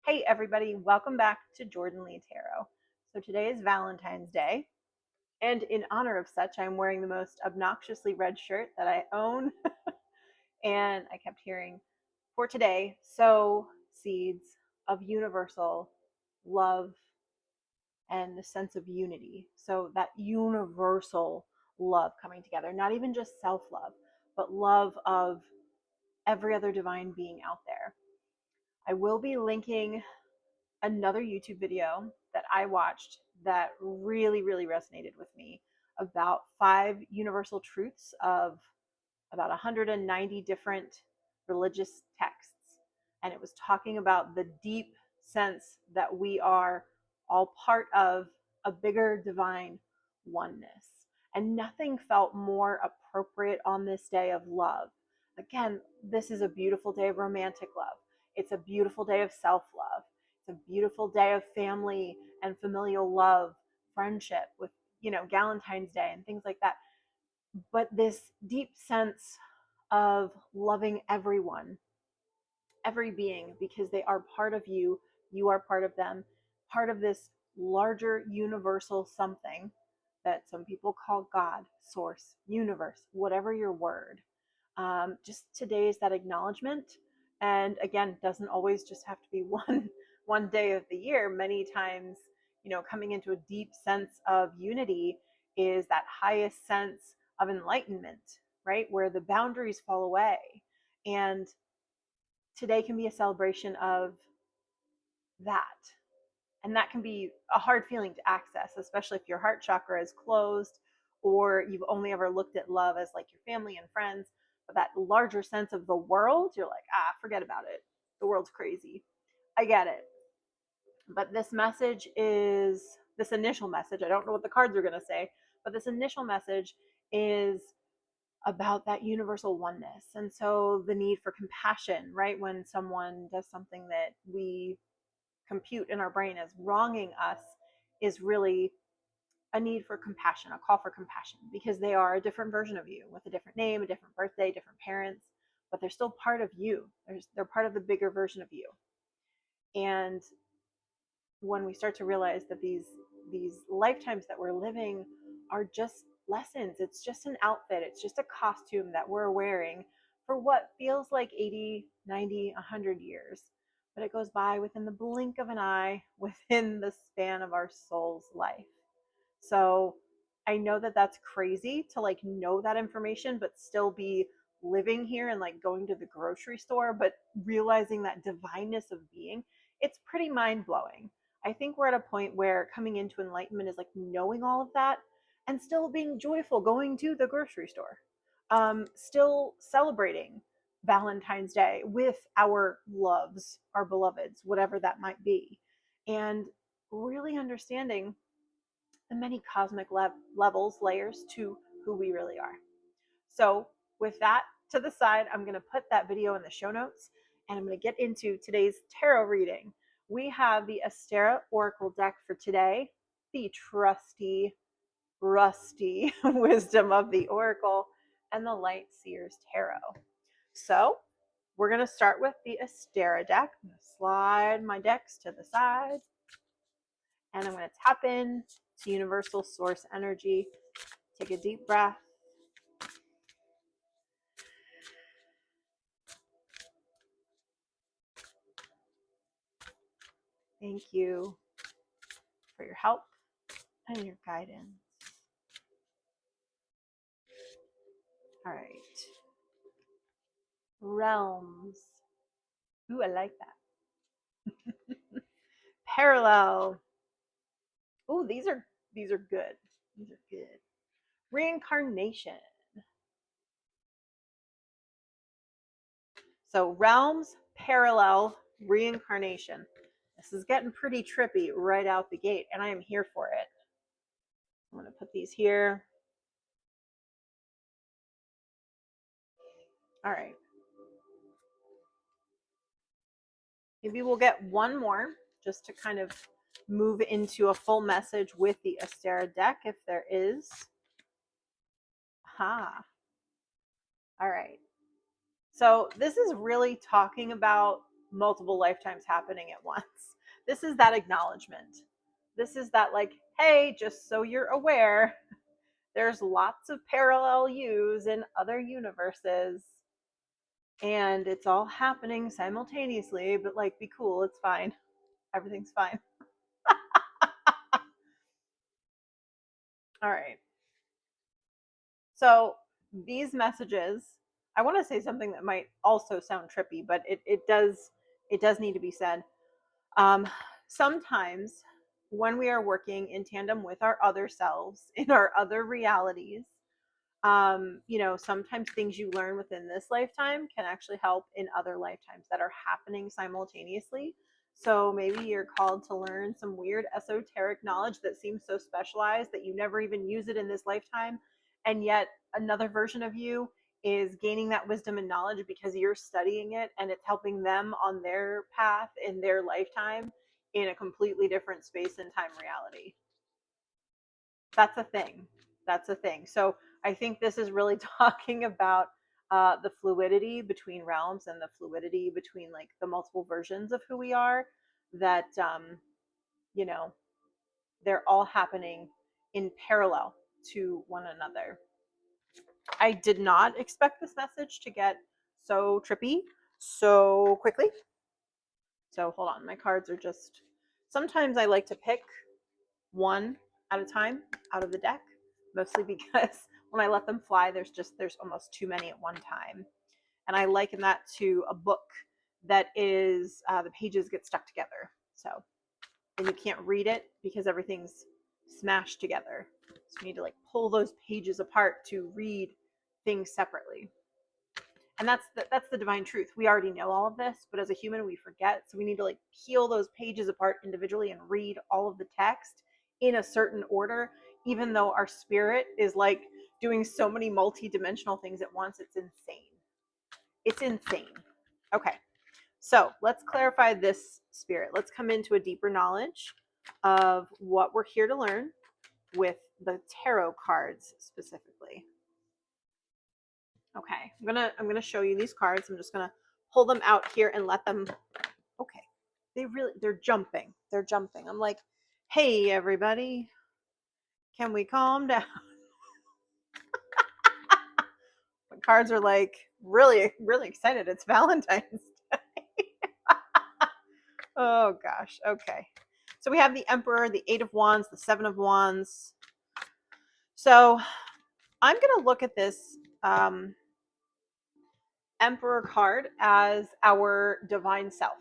Hey everybody, welcome back to Jordan Lee Tarot. So today is Valentine's Day, and in honor of such, I'm wearing the most obnoxiously red shirt that I own. And I kept hearing, for today, sow seeds of universal love and the sense of unity. So that universal love coming together, not even just self-love, but love of every other divine being out there. I will be linking another YouTube video that I watched that really, really resonated with me about 5 universal truths of about 190 different religious texts. And it was talking about the deep sense that we are all part of a bigger divine oneness. And nothing felt more appropriate on this day of love. Again, this is a beautiful day of romantic love. It's a beautiful day of self-love. It's a beautiful day of family and familial love, friendship with, Valentine's Day and things like that. But this deep sense of loving everyone, every being, because they are part of you, you are part of them, part of this larger universal something that some people call God, source, universe, whatever your word. Just today is that acknowledgement. And again, doesn't always just have to be one day of the year. Many times, coming into a deep sense of unity is that highest sense of enlightenment, right? Where the boundaries fall away. And today can be a celebration of that. And that can be a hard feeling to access, especially if your heart chakra is closed or you've only ever looked at love as like your family and friends. But that larger sense of the world, you're like, forget about it. The world's crazy. I get it. But this initial message, I don't know what the cards are going to say, but this initial message is about that universal oneness. And so the need for compassion, right? When someone does something that we compute in our brain as wronging us, is really a need for compassion, a call for compassion, because they are a different version of you with a different name, a different birthday, different parents, but they're still part of you. They're part of the bigger version of you. And when we start to realize that these lifetimes that we're living are just lessons, it's just an outfit, it's just a costume that we're wearing for what feels like 80, 90, 100 years, but it goes by within the blink of an eye, within the span of our soul's life. So I know that that's crazy to like know that information, but still be living here and like going to the grocery store, but realizing that divineness of being, it's pretty mind blowing. I think we're at a point where coming into enlightenment is like knowing all of that and still being joyful going to the grocery store, still celebrating Valentine's Day with our loves, our beloveds, whatever that might be, and really understanding the many cosmic levels, layers to who we really are. So with that to the side, I'm going to put that video in the show notes, and I'm going to get into today's tarot reading. We have the Astera Oracle deck for today, the trusty, rusty wisdom of the Oracle, and the Light Seers Tarot. So we're going to start with the Astera deck. I'm going to slide my decks to the side, and I'm going to tap in to universal source energy. Take a deep breath. Thank you for your help and your guidance. All right. Realms. Ooh, I like that. Parallel. Ooh, these are good. These are good. Reincarnation. So realms, parallel, reincarnation. This is getting pretty trippy right out the gate, and I am here for it. I'm going to put these here. All right. Maybe we'll get one more just to kind of move into a full message with the Astera deck if there is. Ha. All right. So this is really talking about multiple lifetimes happening at once. This is that acknowledgement. This is that, like, hey, just so you're aware, there's lots of parallel yous in other universes, and it's all happening simultaneously, but like, be cool, it's fine. Everything's fine. All right. So these messages, I want to say something that might also sound trippy, but it does need to be said. Um, Sometimes when we are working in tandem with our other selves in our other realities, sometimes things you learn within this lifetime can actually help in other lifetimes that are happening simultaneously. So maybe you're called to learn some weird esoteric knowledge that seems so specialized that you never even use it in this lifetime. And yet another version of you is gaining that wisdom and knowledge because you're studying it and it's helping them on their path in their lifetime in a completely different space and time reality. That's a thing. That's a thing. So I think this is really talking about the fluidity between realms and the fluidity between like the multiple versions of who we are. That you know they're all happening in parallel to one another. I did not expect this message to get so trippy so quickly. So hold on, my cards are just. Sometimes I like to pick one at a time out of the deck, mostly because when I let them fly, there's almost too many at one time. And I liken that to a book that is the pages get stuck together. So, and you can't read it because everything's smashed together. So you need to like pull those pages apart to read things separately. And that's the divine truth. We already know all of this, but as a human we forget, so we need to like peel those pages apart individually and read all of the text in a certain order, even though our spirit is like doing so many multi-dimensional things at once. It's insane. It's insane. Okay, so let's clarify this spirit. Let's come into a deeper knowledge of what we're here to learn with the tarot cards specifically. Okay, I'm gonna show you these cards. I'm just gonna pull them out here and let them. Okay, they're jumping. They're jumping. I'm like, hey everybody, can we calm down? My cards are like really really excited. It's Valentine's Day. Oh gosh. Okay, so we have the Emperor, the Eight of Wands, the Seven of Wands. So I'm gonna look at this Emperor card as our divine self.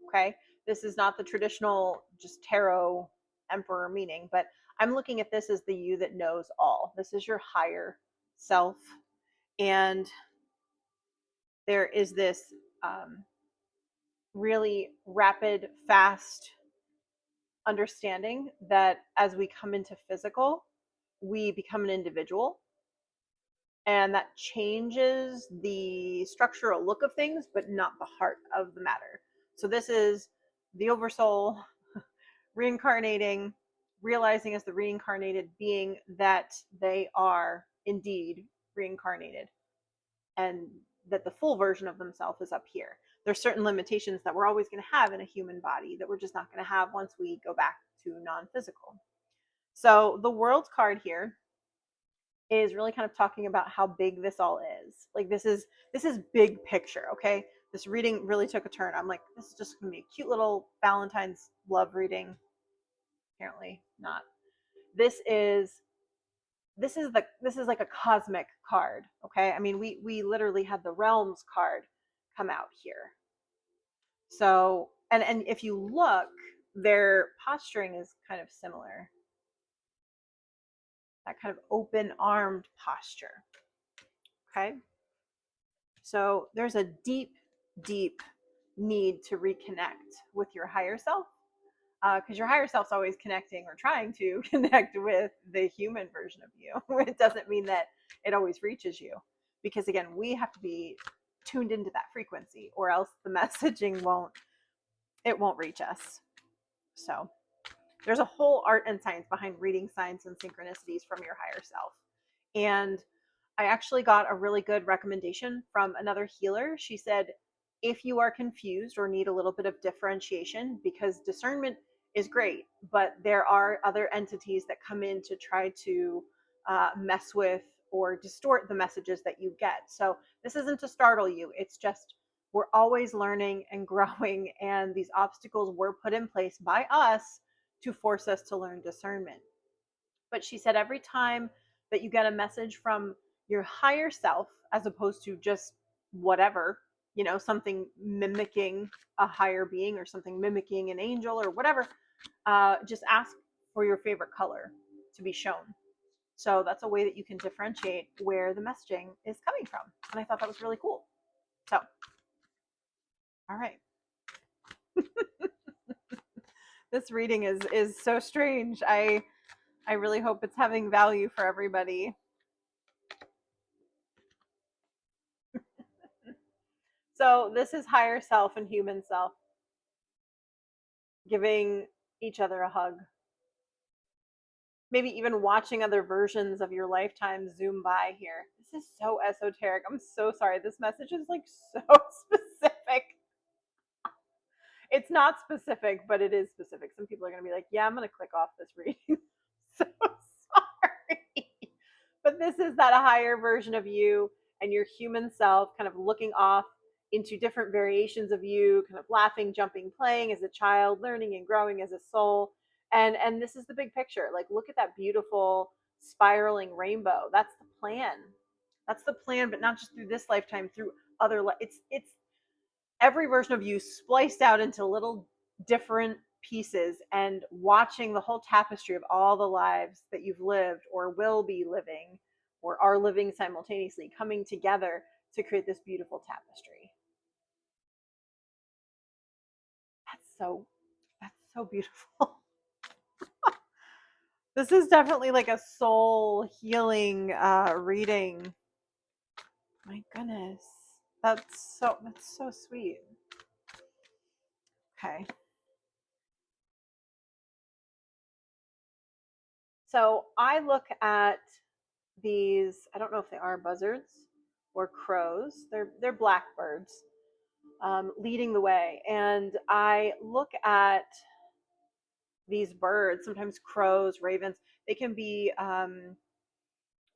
Okay, this is not the traditional just tarot Emperor meaning, but I'm looking at this as the you that knows all. This is your higher self, and there is this really rapid, fast understanding that as we come into physical, we become an individual, and that changes the structural look of things, but not the heart of the matter. So this is the oversoul reincarnating, realizing as the reincarnated being that they are indeed reincarnated and that the full version of themselves is up here. There's certain limitations that we're always going to have in a human body that we're just not going to have once we go back to non-physical. So the world card here is really kind of talking about how big this all is. Like this is big picture, okay? This reading really took a turn. I'm like, this is just gonna be a cute little Valentine's love reading. Apparently not. This is like a cosmic card, okay? I mean, we literally had the realms card come out here. So and if you look, their posturing is kind of similar. That kind of open-armed posture. Okay? So there's a deep, deep need to reconnect with your higher self, because your higher self's always connecting or trying to connect with the human version of you. It doesn't mean that it always reaches you, because again, we have to be tuned into that frequency, or else the messaging won't reach us. So there's a whole art and science behind reading signs and synchronicities from your higher self. And I actually got a really good recommendation from another healer. She said, if you are confused or need a little bit of differentiation, because discernment is great, but there are other entities that come in to try to mess with or distort the messages that you get. So this isn't to startle you. It's just we're always learning and growing, and these obstacles were put in place by us to force us to learn discernment. But she said every time that you get a message from your higher self, as opposed to just whatever, something mimicking a higher being or something mimicking an angel or whatever, just ask for your favorite color to be shown. So that's a way that you can differentiate where the messaging is coming from. And I thought that was really cool. So, all right. This reading is so strange. I really hope it's having value for everybody. So this is higher self and human self giving each other a hug. Maybe even watching other versions of your lifetime zoom by here. This is so esoteric. I'm so sorry. This message is like so specific. It's not specific, but it is specific. Some people are going to be like, yeah, I'm going to click off this reading. So sorry. But this is that higher version of you and your human self kind of looking off into different variations of you, kind of laughing, jumping, playing as a child, learning and growing as a soul. And this is the big picture. Like, look at that beautiful spiraling rainbow. That's the plan. That's the plan, but not just through this lifetime, through other it's every version of you spliced out into little different pieces, and watching the whole tapestry of all the lives that you've lived or will be living or are living simultaneously coming together to create this beautiful tapestry. That's so beautiful. This is definitely like a soul healing reading. My goodness. That's so sweet. Okay. So I look at these, I don't know if they are buzzards or crows. They're blackbirds, leading the way. And I look at these birds, sometimes crows, ravens. They can be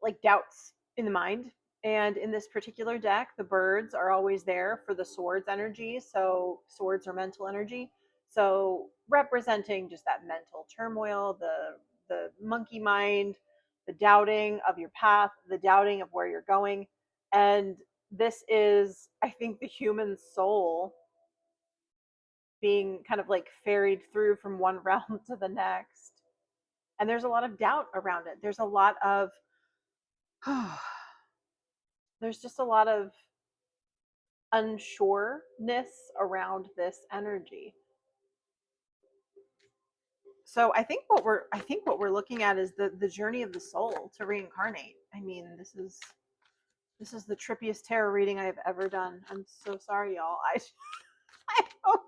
like doubts in the mind. And in this particular deck, the birds are always there for the swords energy. So swords are mental energy. So representing just that mental turmoil, the monkey mind, the doubting of your path, the doubting of where you're going. And this is, I think, the human soul being kind of like ferried through from one realm to the next. And there's a lot of doubt around it. There's a lot of there's just a lot of unsureness around this energy. So I think what we're looking at is the journey of the soul to reincarnate. I mean, this is the trippiest tarot reading I've ever done. I'm so sorry, y'all. I hope,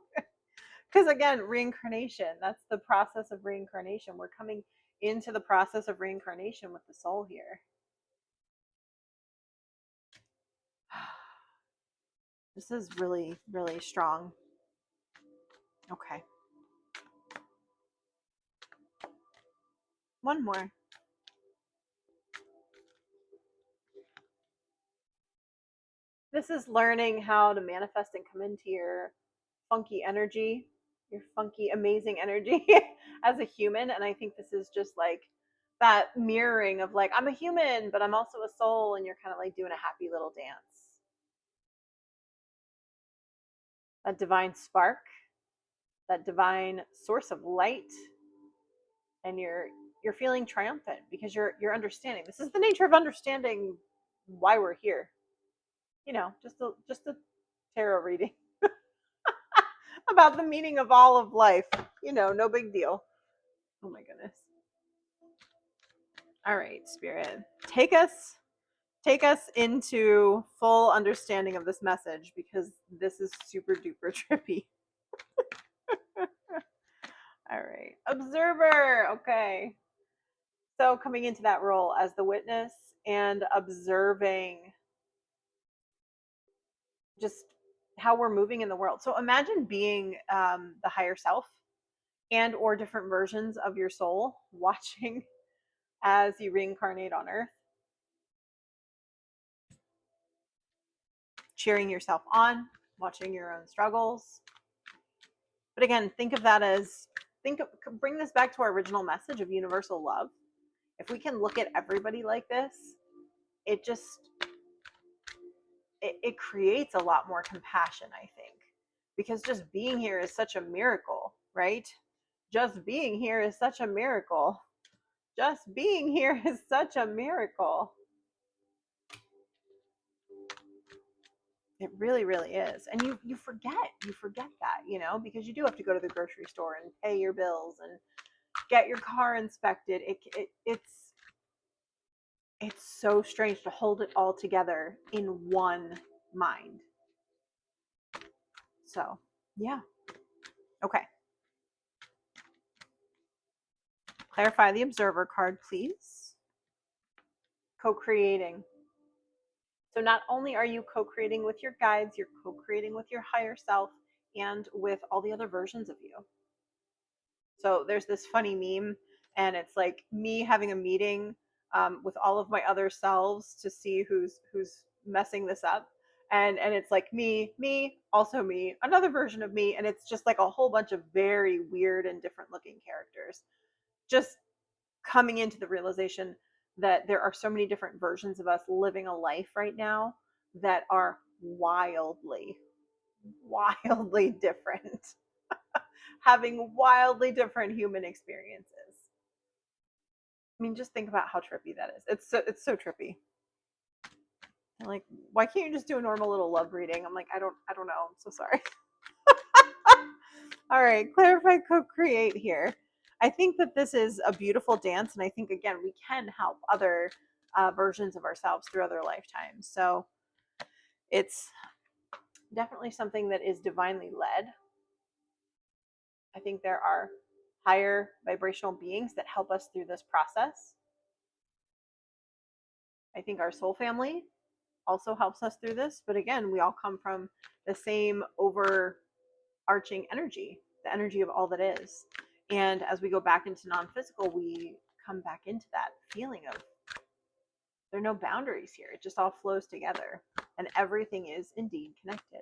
because again, reincarnation, that's the process of reincarnation. We're coming into the process of reincarnation with the soul here. This is really, really strong. Okay. One more. This is learning how to manifest and come into your funky energy, your funky, amazing energy as a human. And I think this is just like that mirroring of like, I'm a human, but I'm also a soul. And you're kind of like doing a happy little dance. That divine spark, that divine source of light. And you're feeling triumphant because you're understanding. This is the nature of understanding why we're here. Just a tarot reading about the meaning of all of life. No big deal. Oh my goodness. All right, Spirit. Take us into full understanding of this message, because this is super duper trippy. All right. Observer. Okay. So coming into that role as the witness and observing just how we're moving in the world. So imagine being the higher self and or different versions of your soul watching as you reincarnate on earth, cheering yourself on, watching your own struggles. But again, think of that as, bring this back to our original message of universal love. If we can look at everybody like this, it just, it creates a lot more compassion, I think, because just being here is such a miracle, right? Just being here is such a miracle. Just being here is such a miracle. It really, really is. And you forget that, you know, because you do have to go to the grocery store and pay your bills and get your car inspected. It's so strange to hold it all together in one mind. So, yeah. Okay. Clarify the observer card, please. Co-creating. So not only are you co-creating with your guides, you're co-creating with your higher self and with all the other versions of you. So there's this funny meme, and it's like me having a meeting with all of my other selves to see who's messing this up. And it's like me, also me, another version of me, and it's just like a whole bunch of very weird and different looking characters. Just coming into the realization that there are so many different versions of us living a life right now that are wildly, wildly different, having wildly different human experiences. I mean, just think about how trippy that is. It's so trippy. Like, why can't you just do a normal little love reading? I'm like, I don't know. I'm so sorry. All right, clarify, co-create here. I think that this is a beautiful dance, and I think again we can help other versions of ourselves through other lifetimes. So it's definitely something that is divinely led. I think there are higher vibrational beings that help us through this process. I think our soul family also helps us through this, but again, we all come from the same overarching energy, the energy of all that is. And as we go back into non-physical, we come back into that feeling of there are no boundaries here. It just all flows together, and everything is indeed connected.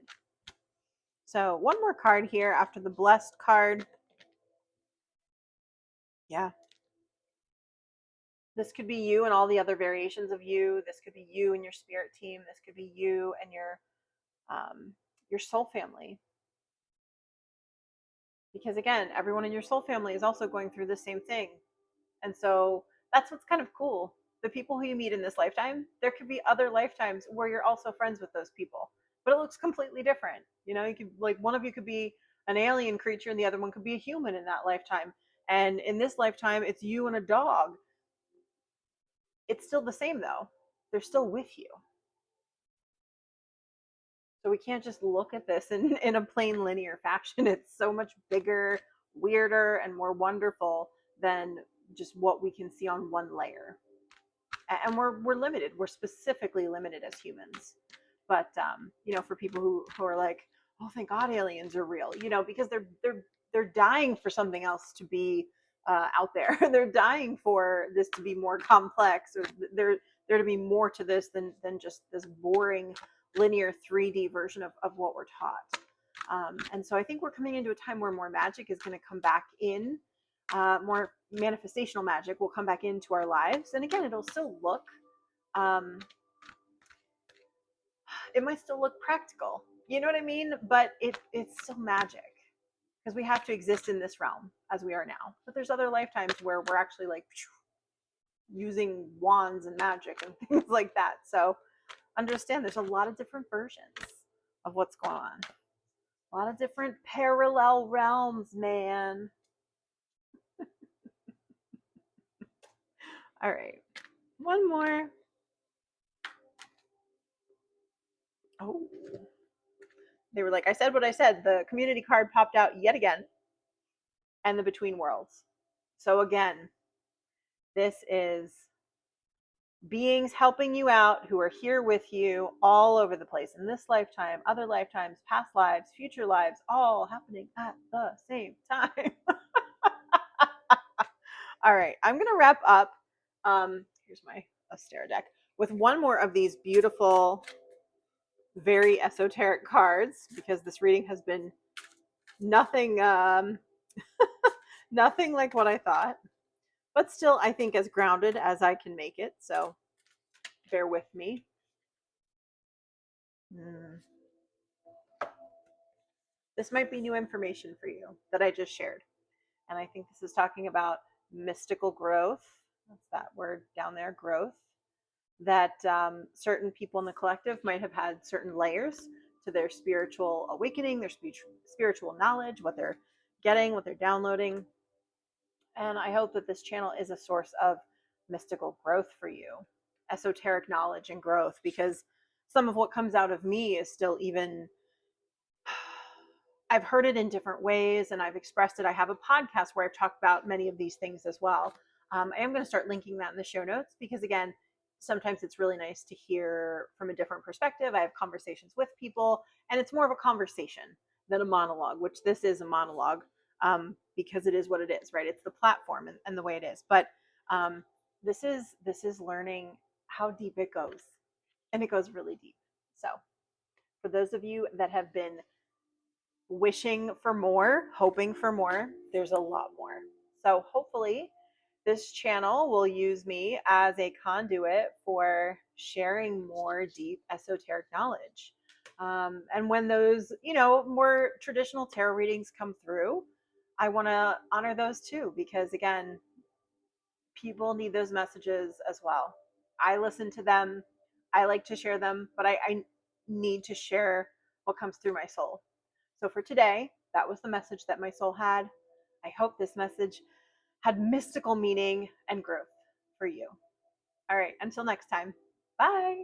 So one more card here after the blessed card. Yeah. This could be you and all the other variations of you. This could be you and your spirit team. This could be you and your soul family. Because again, everyone in your soul family is also going through the same thing. And so that's what's kind of cool. The people who you meet in this lifetime, there could be other lifetimes where you're also friends with those people, but it looks completely different. You know, you could, like, one of you could be an alien creature and the other one could be a human in that lifetime. And in this lifetime, it's you and a dog. It's still the same though. They're still with you. So we can't just look at this in a plain linear fashion. It's so much bigger, weirder, and more wonderful than just what we can see on one layer. And we're limited. We're specifically limited as humans. But you know, for people who are like, oh, thank God aliens are real, you know, because they're dying for something else to be out there. They're dying for this to be more complex, or there to be more to this than just this boring linear 3D version of what we're taught. And so I think we're coming into a time where more magic is going to come back in. More manifestational magic will come back into our lives. And again, it'll still look, it might still look practical. You know what I mean? But it's still magic because we have to exist in this realm as we are now. But there's other lifetimes where we're actually like using wands and magic and things like that. So understand there's a lot of different versions of what's going on. A lot of different parallel realms, man. All right. One more. Oh. They were like, I said what I said. The community card popped out yet again. And the between worlds. So again, this is beings helping you out who are here with you all over the place in this lifetime, other lifetimes, past lives, future lives, all happening at the same time. All right, I'm going to wrap up. Here's my Astera deck with one more of these beautiful, very esoteric cards because this reading has been nothing, nothing like what I thought, but still, I think as grounded as I can make it. So bear with me. This might be new information for you that I just shared. And I think this is talking about mystical growth. That's that word down there, growth. That certain people in the collective might have had certain layers to their spiritual awakening, their spiritual knowledge, what they're getting, what they're downloading. And I hope that this channel is a source of mystical growth for you, esoteric knowledge and growth, because some of what comes out of me is still even I've heard it in different ways and I've expressed it. I have a podcast where I've talked about many of these things as well. I am going to start linking that in the show notes because, again, sometimes it's really nice to hear from a different perspective. I have conversations with people and it's more of a conversation than a monologue, which this is a monologue because it is what it is, right? It's the platform and the way it is. But this is learning how deep it goes, and it goes really deep. So for those of you that have been wishing for more, hoping for more, there's a lot more. So hopefully this channel will use me as a conduit for sharing more deep esoteric knowledge. And when those, more traditional tarot readings come through, I want to honor those too, because again, people need those messages as well. I listen to them. I like to share them, but I need to share what comes through my soul. So for today, that was the message that my soul had. I hope this message had mystical meaning and growth for you. All right, until next time, bye.